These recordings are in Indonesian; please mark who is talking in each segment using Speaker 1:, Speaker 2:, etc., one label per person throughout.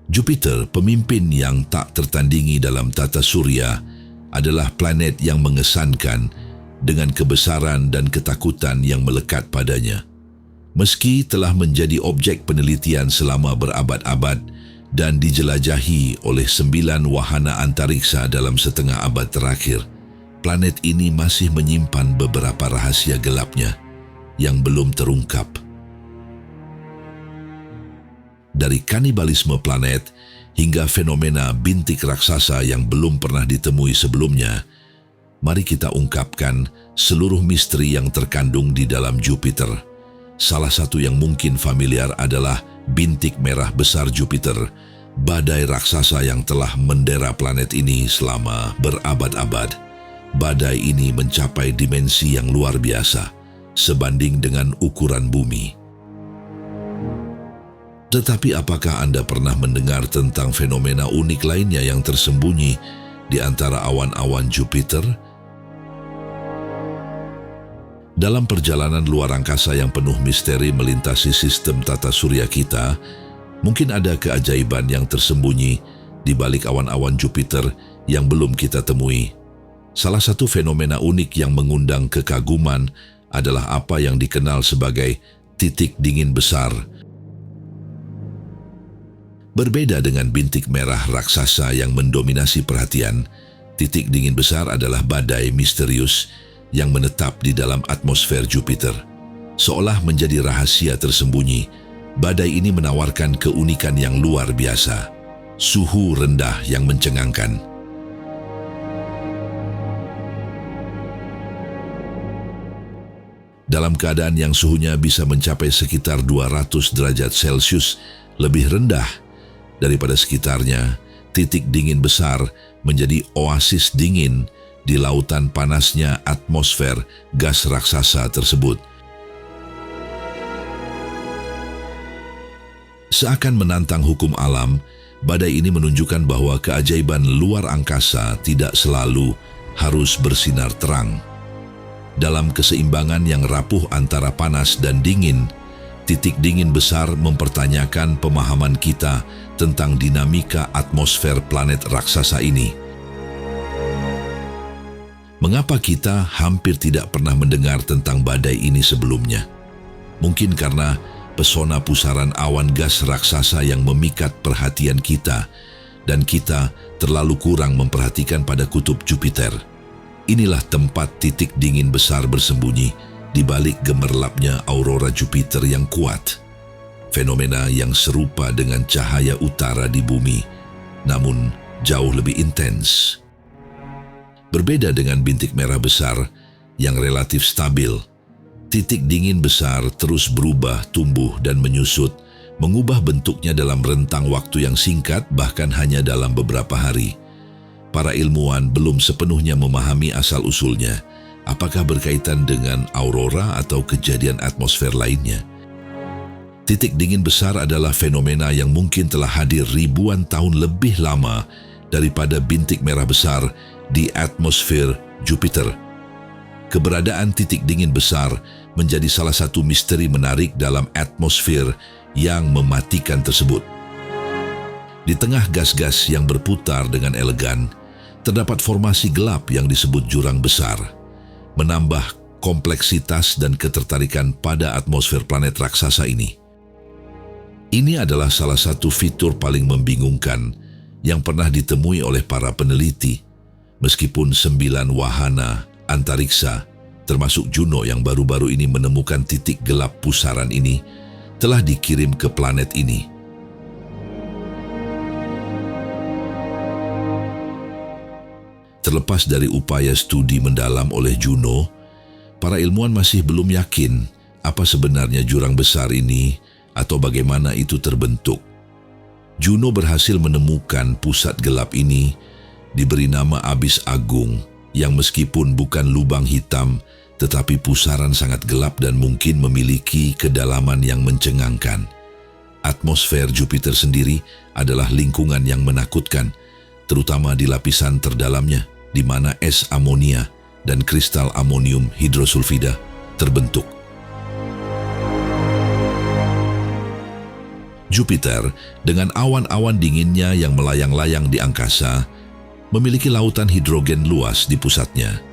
Speaker 1: Jupiter, pemimpin yang tak tertandingi dalam tata surya, adalah planet yang mengesankan dengan kebesaran dan ketakutan yang melekat padanya. Meski telah menjadi objek penelitian selama berabad-abad dan dijelajahi oleh 9 wahana antariksa dalam setengah abad terakhir, planet ini masih menyimpan beberapa rahasia gelapnya yang belum terungkap. Dari kanibalisme planet hingga fenomena bintik raksasa yang belum pernah ditemui sebelumnya, mari kita ungkapkan seluruh misteri yang terkandung di dalam Jupiter. Salah satu yang mungkin familiar adalah bintik merah besar Jupiter, badai raksasa yang telah mendera planet ini selama berabad-abad. Badai ini mencapai dimensi yang luar biasa, sebanding dengan ukuran bumi. Tetapi apakah Anda pernah mendengar tentang fenomena unik lainnya yang tersembunyi di antara awan-awan Jupiter? Dalam perjalanan luar angkasa yang penuh misteri melintasi sistem tata surya kita, mungkin ada keajaiban yang tersembunyi di balik awan-awan Jupiter yang belum kita temui. Salah satu fenomena unik yang mengundang kekaguman adalah apa yang dikenal sebagai titik dingin besar. Berbeda dengan bintik merah raksasa yang mendominasi perhatian, titik dingin besar adalah badai misterius yang menetap di dalam atmosfer Jupiter. Seolah menjadi rahasia tersembunyi, badai ini menawarkan keunikan yang luar biasa, suhu rendah yang mencengangkan. Dalam keadaan yang suhunya bisa mencapai sekitar 200 derajat Celcius, lebih rendah daripada sekitarnya, titik dingin besar menjadi oasis dingin di lautan panasnya atmosfer gas raksasa tersebut. Seakan menantang hukum alam, badai ini menunjukkan bahwa keajaiban luar angkasa tidak selalu harus bersinar terang. Dalam keseimbangan yang rapuh antara panas dan dingin, titik dingin besar mempertanyakan pemahaman kita tentang dinamika atmosfer planet raksasa ini. Mengapa kita hampir tidak pernah mendengar tentang badai ini sebelumnya? Mungkin karena pesona pusaran awan gas raksasa yang memikat perhatian kita, dan kita terlalu kurang memperhatikan pada kutub Jupiter. Inilah tempat titik dingin besar bersembunyi di balik gemerlapnya aurora Jupiter yang kuat. Fenomena yang serupa dengan cahaya utara di bumi, namun jauh lebih intens. Berbeda dengan bintik merah besar yang relatif stabil, titik dingin besar terus berubah, tumbuh, dan menyusut, mengubah bentuknya dalam rentang waktu yang singkat, bahkan hanya dalam beberapa hari. Para ilmuwan belum sepenuhnya memahami asal-usulnya, apakah berkaitan dengan aurora atau kejadian atmosfer lainnya. Titik dingin besar adalah fenomena yang mungkin telah hadir ribuan tahun lebih lama daripada bintik merah besar di atmosfer Jupiter. Keberadaan titik dingin besar menjadi salah satu misteri menarik dalam atmosfer yang mematikan tersebut. Di tengah gas-gas yang berputar dengan elegan, terdapat formasi gelap yang disebut jurang besar, menambah kompleksitas dan ketertarikan pada atmosfer planet raksasa ini. Ini adalah salah satu fitur paling membingungkan yang pernah ditemui oleh para peneliti, meskipun 9 wahana antariksa, termasuk Juno yang baru-baru ini menemukan titik gelap pusaran ini, telah dikirim ke planet ini. Terlepas dari upaya studi mendalam oleh Juno, para ilmuwan masih belum yakin apa sebenarnya jurang besar ini atau bagaimana itu terbentuk. Juno berhasil menemukan pusat gelap ini, diberi nama Abis Agung, yang meskipun bukan lubang hitam, tetapi pusaran sangat gelap dan mungkin memiliki kedalaman yang mencengangkan. Atmosfer Jupiter sendiri adalah lingkungan yang menakutkan, terutama di lapisan terdalamnya, di mana es amonia dan kristal amonium hidrosulfida terbentuk. Jupiter, dengan awan-awan dinginnya yang melayang-layang di angkasa, memiliki lautan hidrogen luas di pusatnya.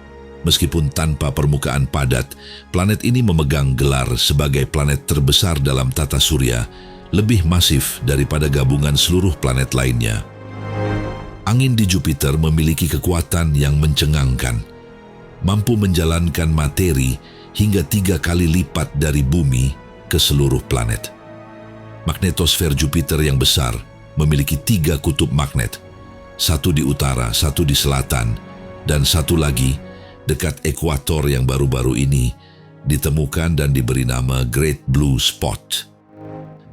Speaker 1: Meskipun tanpa permukaan padat, planet ini memegang gelar sebagai planet terbesar dalam tata surya, lebih masif daripada gabungan seluruh planet lainnya. Angin di Jupiter memiliki kekuatan yang mencengangkan, mampu menjalankan materi hingga 3 kali lipat dari bumi ke seluruh planet. Magnetosfer Jupiter yang besar memiliki 3 kutub magnet, satu di utara, satu di selatan, dan satu lagi dekat ekuator yang baru-baru ini ditemukan dan diberi nama Great Blue Spot.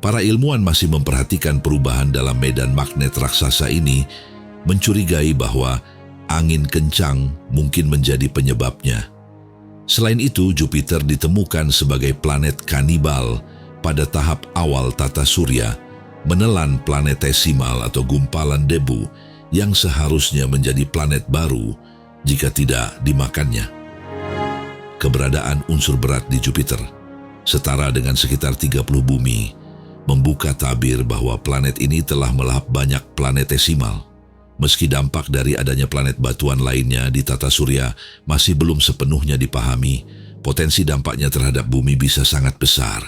Speaker 1: Para ilmuwan masih memperhatikan perubahan dalam medan magnet raksasa ini, mencurigai bahwa angin kencang mungkin menjadi penyebabnya. Selain itu, Jupiter ditemukan sebagai planet kanibal pada tahap awal tata surya, menelan planetesimal atau gumpalan debu yang seharusnya menjadi planet baru jika tidak dimakannya. Keberadaan unsur berat di Jupiter, setara dengan sekitar 30 bumi, membuka tabir bahwa planet ini telah melahap banyak planetesimal. Meski dampak dari adanya planet batuan lainnya di tata surya masih belum sepenuhnya dipahami, potensi dampaknya terhadap bumi bisa sangat besar.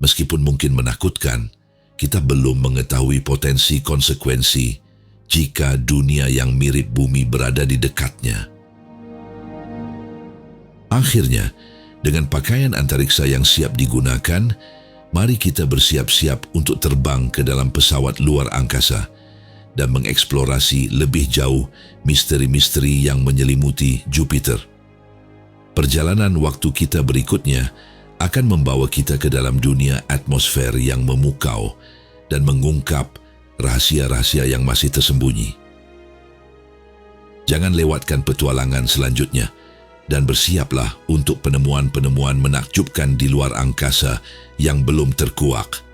Speaker 1: Meskipun mungkin menakutkan, kita belum mengetahui potensi konsekuensi jika dunia yang mirip bumi berada di dekatnya. Akhirnya, dengan pakaian antariksa yang siap digunakan, mari kita bersiap-siap untuk terbang ke dalam pesawat luar angkasa dan mengeksplorasi lebih jauh misteri-misteri yang menyelimuti Jupiter. Perjalanan waktu kita berikutnya akan membawa kita ke dalam dunia atmosfer yang memukau dan mengungkap rahasia-rahasia yang masih tersembunyi. Jangan lewatkan petualangan selanjutnya dan bersiaplah untuk penemuan-penemuan menakjubkan di luar angkasa yang belum terkuak.